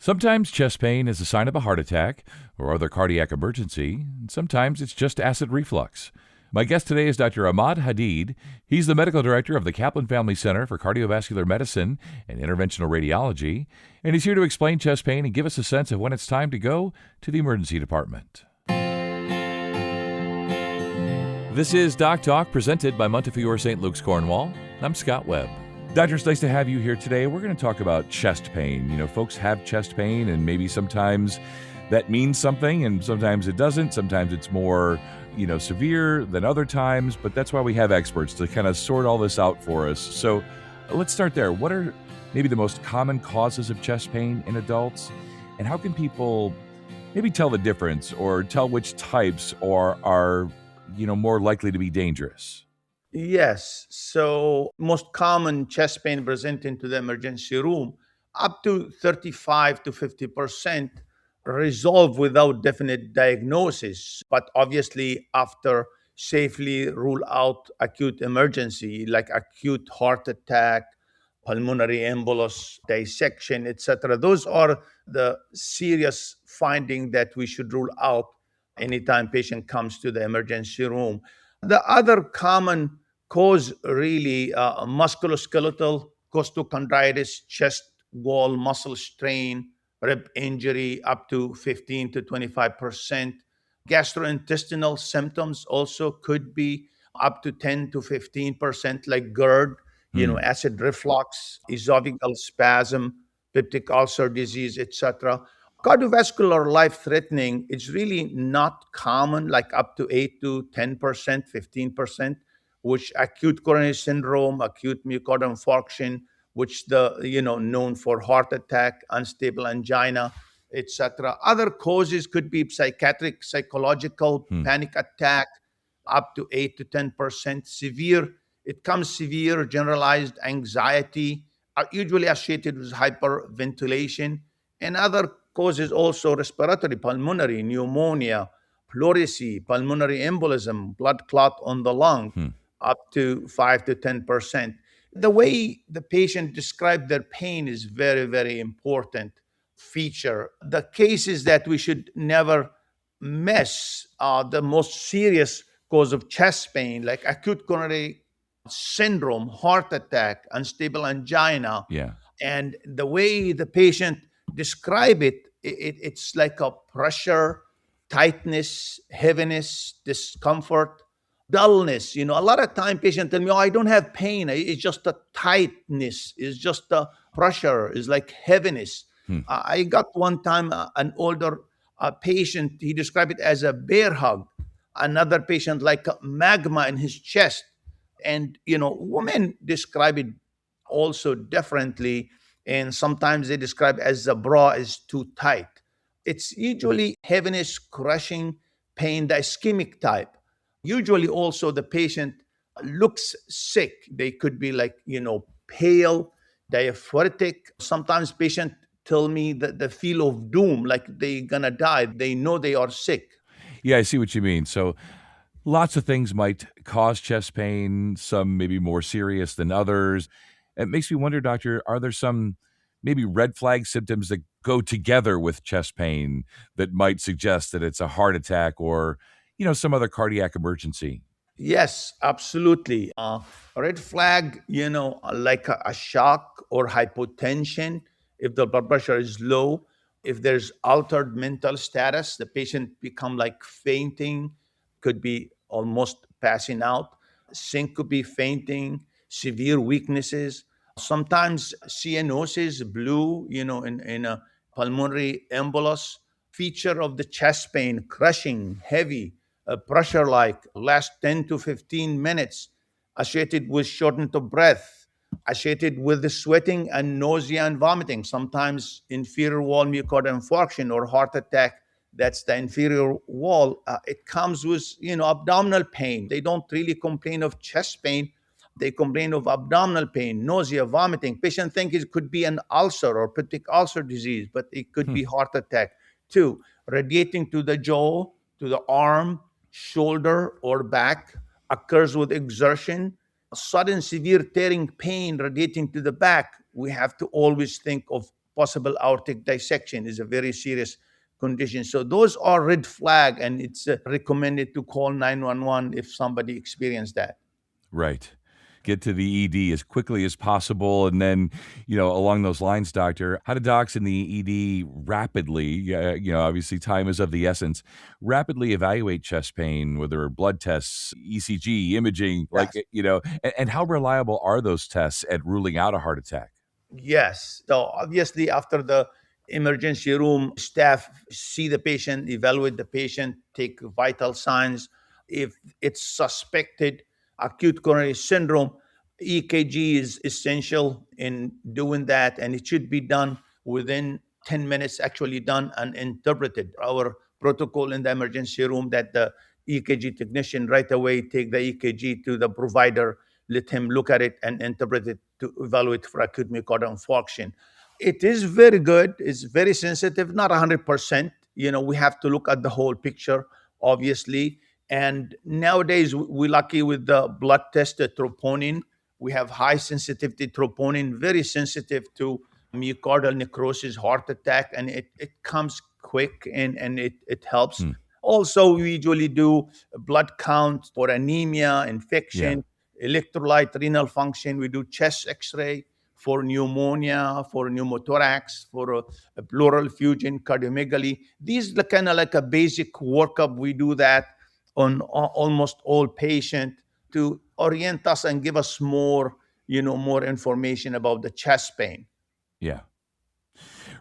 Sometimes chest pain is a sign of a heart attack or other cardiac emergency, and sometimes it's just acid reflux. My guest today is Dr. Ahmad Hadid. He's the medical director of the Kaplan Family Center for Cardiovascular Medicine and Interventional Radiology, and he's here to explain chest pain and give us a sense of when it's time to go to the emergency department. This is Doc Talk, presented by Montefiore St. Luke's Cornwall. I'm Scott Webb. Doctor, it's nice to have you here today. We're going to talk about chest pain. You know, folks have chest pain, and maybe sometimes that means something, and sometimes it doesn't. Sometimes it's more, severe than other times, but that's why we have experts to kind of sort all this out for us. So let's start there. What are maybe the most common causes of chest pain in adults, and how can people maybe tell the difference or tell which types are more likely to be dangerous? Yes. So most common chest pain presenting to the emergency room, up to 35 to 50% resolve without definite diagnosis. But obviously, after safely rule out acute emergency like acute heart attack, pulmonary embolus, dissection, etc. Those are the serious finding that we should rule out anytime patient comes to the emergency room. The other common cause really musculoskeletal costochondritis, chest wall muscle strain, rib injury up to 15 to 25%. Gastrointestinal symptoms also could be up to 10 to 15%, like GERD, Hmm. acid reflux, esophageal spasm, peptic ulcer disease, etc. Cardiovascular life threatening, it's really not common, like up to 8 to 10%, 15%, which acute coronary syndrome, acute myocardial infarction, which known for heart attack, unstable angina, etc. Other causes could be psychiatric, psychological, Hmm. panic attack, up to 8 to 10%. Severe generalized anxiety are usually associated with hyperventilation, and other causes also respiratory, pulmonary, pneumonia, pleurisy, pulmonary embolism, blood clot on the lung, Hmm. up to 5 to 10%. The way the patient described their pain is very, very important feature. The cases that we should never miss are the most serious cause of chest pain, like acute coronary syndrome, heart attack, unstable angina. Yeah. And the way the patient describe it's like a pressure, tightness, heaviness, discomfort, dullness. A lot of time patients tell me, "Oh, I don't have pain. It's just a tightness. It's just a pressure. It's like heaviness." Hmm. I got one time an older patient. He described it as a bear hug. Another patient like a magma in his chest. And women describe it also differently, and sometimes they describe as the bra is too tight. It's usually heaviness, crushing pain, the ischemic type. Usually also the patient looks sick. They could be like pale, diaphoretic. Sometimes patient tell me that the feel of doom, like they gonna die. They know they are sick. Yeah, I see what you mean. So lots of things might cause chest pain, some maybe more serious than others. It makes me wonder, doctor, are there some maybe red flag symptoms that go together with chest pain that might suggest that it's a heart attack or, some other cardiac emergency? Yes, absolutely. Red flag, like a shock or hypotension, if the blood pressure is low, if there's altered mental status, the patient become like fainting, could be almost passing out, syncope, fainting, severe weaknesses, sometimes cyanosis, blue, in a pulmonary embolus, feature of the chest pain, crushing, heavy, pressure like last 10 to 15 minutes, associated with shortness of breath, associated with the sweating and nausea and vomiting, sometimes inferior wall myocardial infarction or heart attack. That's the inferior wall. It comes with, abdominal pain. They don't really complain of chest pain. They complain of abdominal pain, nausea, vomiting. Patient think it could be an ulcer or peptic ulcer disease, but it could Hmm. be heart attack too. Radiating to the jaw, to the arm, shoulder, or back, occurs with exertion. Sudden severe tearing pain radiating to the back, we have to always think of possible aortic dissection is a very serious condition. So those are red flag, and it's recommended to call 911 if somebody experienced that. Right. Get to the ED as quickly as possible. And then, along those lines, doctor, how do docs in the ED rapidly, obviously time is of the essence, rapidly evaluate chest pain, whether blood tests, ECG, imaging, Yes. and how reliable are those tests at ruling out a heart attack? Yes. So obviously, after the emergency room staff see the patient, evaluate the patient, take vital signs. If it's suspected acute coronary syndrome, EKG is essential in doing that, and it should be done within 10 minutes, actually done and interpreted. Our protocol in the emergency room that the EKG technician right away take the EKG to the provider, let him look at it and interpret it to evaluate for acute myocardial infarction. It is very good. It's very sensitive, not 100%. We have to look at the whole picture, obviously. And nowadays, we're lucky with the blood test, the troponin. We have high sensitivity troponin, very sensitive to myocardial necrosis, heart attack, and it comes quick and it helps. Hmm. Also, we usually do a blood count for anemia, Yeah. infection, electrolyte, renal function. We do chest x-ray for pneumonia, for pneumothorax, for a pleural effusion, cardiomegaly. These are kind of like a basic workup. We do that on almost all patients to orient us and give us more information about the chest pain. Yeah.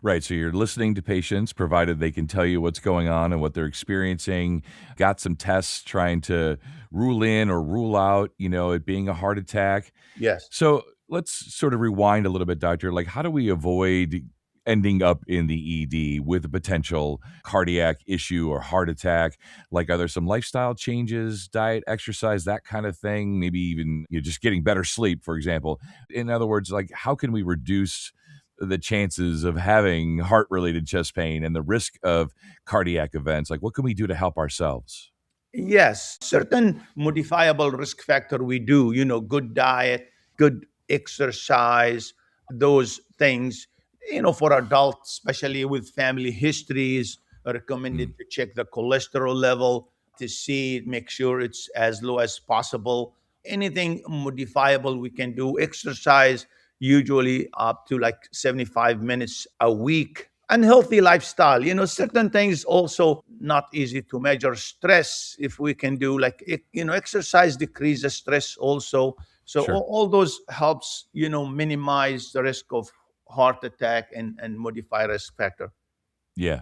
Right. So you're listening to patients, provided they can tell you what's going on and what they're experiencing. Got some tests trying to rule in or rule out, it being a heart attack. Yes. So let's sort of rewind a little bit, doctor. Like, how do we avoid ending up in the ED with a potential cardiac issue or heart attack? Like, are there some lifestyle changes, diet, exercise, that kind of thing? Maybe even just getting better sleep, for example. In other words, like, how can we reduce the chances of having heart related chest pain and the risk of cardiac events? Like, what can we do to help ourselves? Yes, certain modifiable risk factor we do, good diet, good exercise, those things, for adults, especially with family histories, Hmm. recommended to check the cholesterol level to see, make sure it's as low as possible. Anything modifiable we can do, exercise usually up to like 75 minutes a week. Unhealthy lifestyle, certain things also not easy to measure. Stress, if we can do like exercise decreases stress also. So Sure. all those helps minimize the risk of heart attack and modify risk factor. Yeah.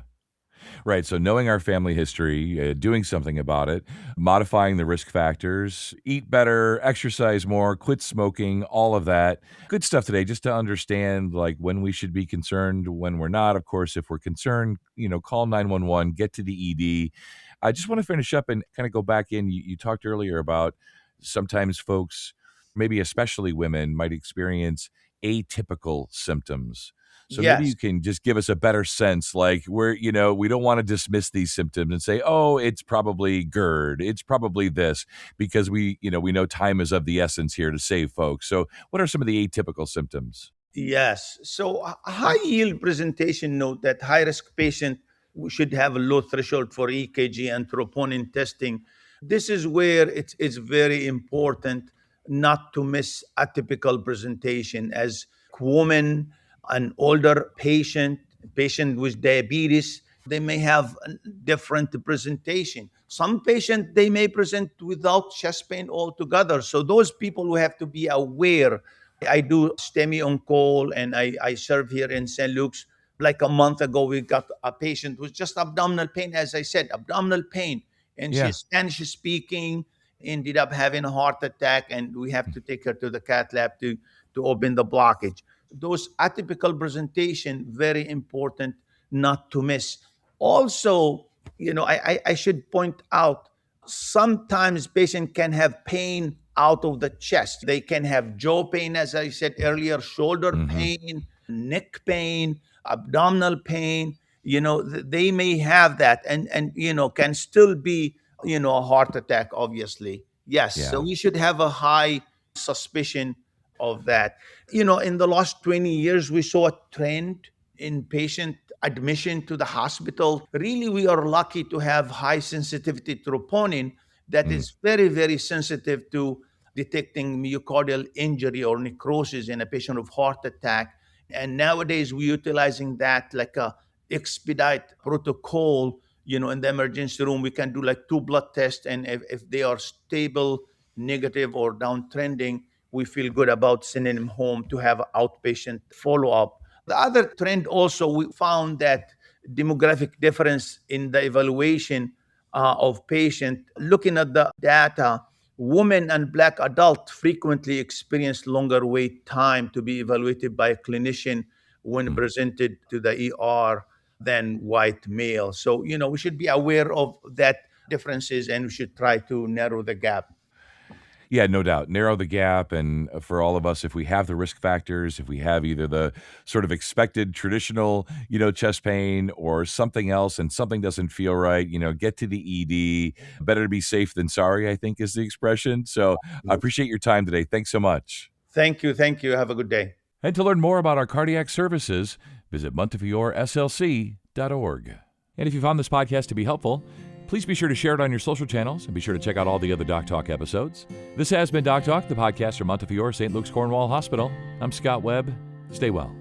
Right. So knowing our family history, doing something about it, modifying the risk factors, eat better, exercise more, quit smoking, all of that. Good stuff today, just to understand like when we should be concerned, when we're not. Of course, if we're concerned, call 911, get to the ED. I just want to finish up and kind of go back in. You talked earlier about sometimes folks, maybe especially women, might experience atypical symptoms. So maybe Yes. you can just give us a better sense, like we don't want to dismiss these symptoms and say, oh, it's probably GERD, it's probably this, because we know time is of the essence here to save folks. So what are some of the atypical symptoms? Yes. So a high yield presentation note that high risk patient should have a low threshold for EKG and troponin testing. This is where it's very important not to miss atypical presentation as woman, an older patient with diabetes, they may have a different presentation. Some patients they may present without chest pain altogether. So those people who have to be aware. I do STEMI on call and I serve here in St. Luke's. Like a month ago, we got a patient with just abdominal pain, as I said, abdominal pain. And Yeah. she's Spanish speaking, ended up having a heart attack, and we have to take her to the cath lab to open the blockage. Those atypical presentation, very important not to miss. Also, I should point out sometimes patient can have pain out of the chest. They can have jaw pain, as I said earlier, shoulder Hmm. pain, neck pain, abdominal pain. They may have that and can still be a heart attack, obviously. Yes, so Yeah. we should have a high suspicion of that. In the last 20 years we saw a trend inpatient admission to the hospital. Really, we are lucky to have high sensitivity troponin that Mm, is very, very sensitive to detecting myocardial injury or necrosis in a patient of heart attack. And nowadays, we're utilizing that like a expedite protocol. In the emergency room, we can do like two blood tests, and if they are stable, negative, or downtrending, we feel good about sending them home to have outpatient follow-up. The other trend also, we found that demographic difference in the evaluation of patient. Looking at the data, women and Black adult frequently experience longer wait time to be evaluated by a clinician when mm. presented to the ER than white male. So, we should be aware of that differences, and we should try to narrow the gap. Yeah, no doubt. Narrow the gap. And for all of us, if we have the risk factors, if we have either the sort of expected traditional, chest pain or something else and something doesn't feel right, get to the ED. Better to be safe than sorry, I think is the expression. So I appreciate your time today. Thanks so much. Thank you. Thank you. Have a good day. And to learn more about our cardiac services, visit montefioreslc.org. And if you found this podcast to be helpful, please be sure to share it on your social channels and be sure to check out all the other Doc Talk episodes. This has been Doc Talk, the podcast from Montefiore St. Luke's Cornwall Hospital. I'm Scott Webb. Stay well.